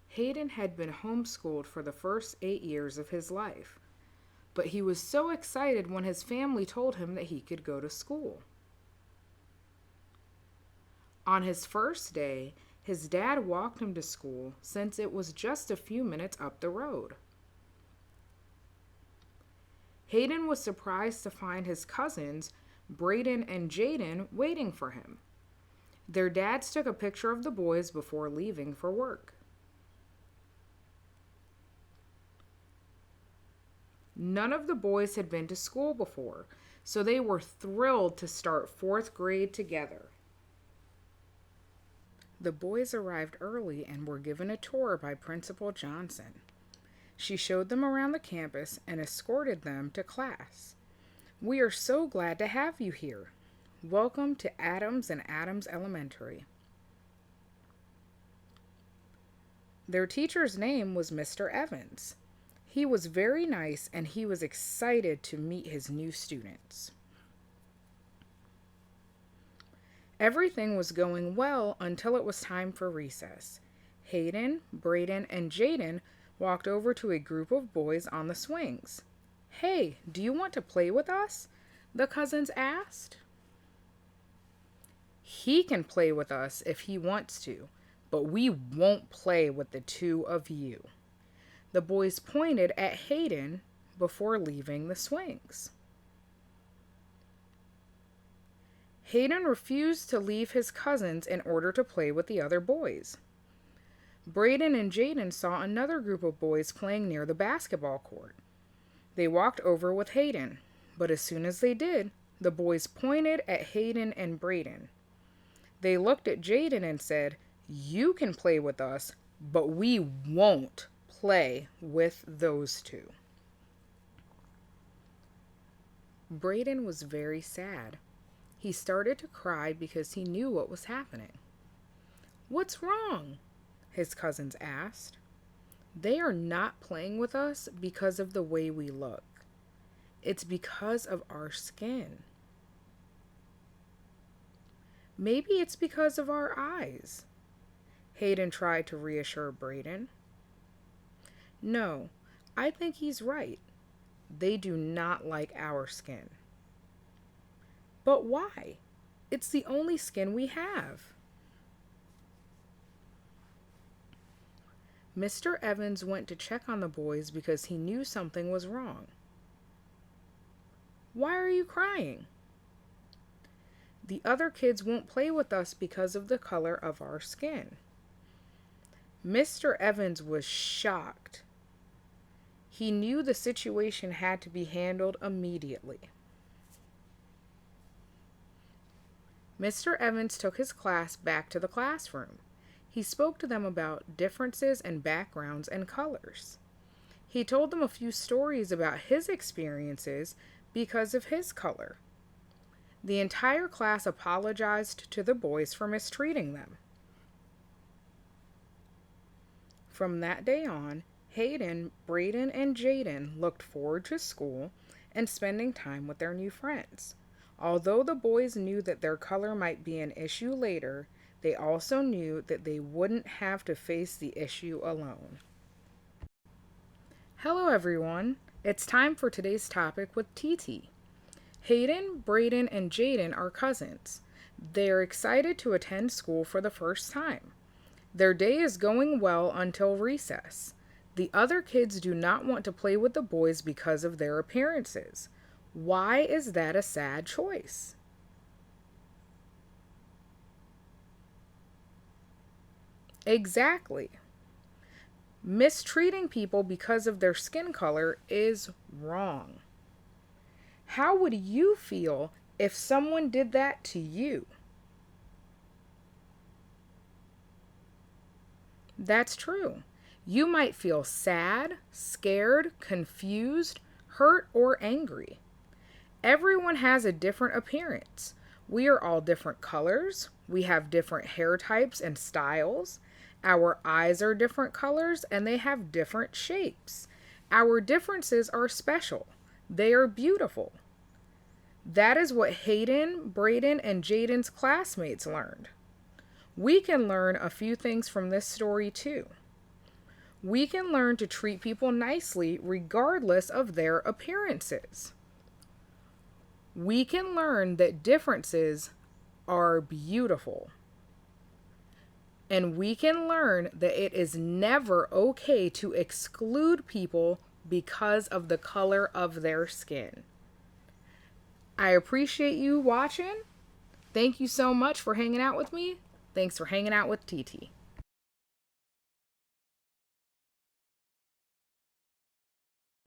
Hayden had been homeschooled for the first 8 years of his life, but he was so excited when his family told him that he could go to school. On his first day, his dad walked him to school since it was just a few minutes up the road. Hayden was surprised to find his cousins, Brayden and Jayden, waiting for him. Their dads took a picture of the boys before leaving for work. None of the boys had been to school before, so they were thrilled to start fourth grade together. The boys arrived early and were given a tour by Principal Johnson. She showed them around the campus and escorted them to class. "We are so glad to have you here. Welcome to Adams and Adams Elementary." Their teacher's name was Mr. Evans. He was very nice and he was excited to meet his new students. Everything was going well until it was time for recess. Hayden, Brayden, and Jayden walked over to a group of boys on the swings. "Hey, do you want to play with us?" the cousins asked. "He can play with us if he wants to, but we won't play with the two of you." The boys pointed at Hayden before leaving the swings. Hayden refused to leave his cousins in order to play with the other boys. Brayden and Jayden saw another group of boys playing near the basketball court. They walked over with Hayden, but as soon as they did, the boys pointed at Hayden and Brayden. They looked at Jayden and said, "You can play with us, but we won't play with those two." Brayden was very sad. He started to cry because he knew what was happening. "What's wrong?" his cousins asked. "They are not playing with us because of the way we look. It's because of our skin." "Maybe it's because of our eyes," Hayden tried to reassure Brayden. "No, I think he's right. They do not like our skin." "But why? It's the only skin we have." Mr. Evans went to check on the boys because he knew something was wrong. "Why are you crying?" "The other kids won't play with us because of the color of our skin." Mr. Evans was shocked. He knew the situation had to be handled immediately. Mr. Evans took his class back to the classroom. He spoke to them about differences in backgrounds and colors. He told them a few stories about his experiences because of his color. The entire class apologized to the boys for mistreating them. From that day on, Hayden, Brayden, and Jayden looked forward to school and spending time with their new friends. Although the boys knew that their color might be an issue later, they also knew that they wouldn't have to face the issue alone. Hello everyone, it's time for today's topic with Titi. Hayden, Brayden, and Jayden are cousins. They are excited to attend school for the first time. Their day is going well until recess. The other kids do not want to play with the boys because of their appearances. Why is that a sad choice? Exactly. Mistreating people because of their skin color is wrong. How would you feel if someone did that to you? That's true. You might feel sad, scared, confused, hurt, or angry. Everyone has a different appearance. We are all different colors. We have different hair types and styles. Our eyes are different colors and they have different shapes. Our differences are special. They are beautiful. That is what Hayden, Brayden, and Jayden's classmates learned. We can learn a few things from this story too. We can learn to treat people nicely regardless of their appearances. We can learn that differences are beautiful. And we can learn that it is never okay to exclude people because of the color of their skin. I appreciate you watching. Thank you so much for hanging out with me. Thanks for hanging out with Titi.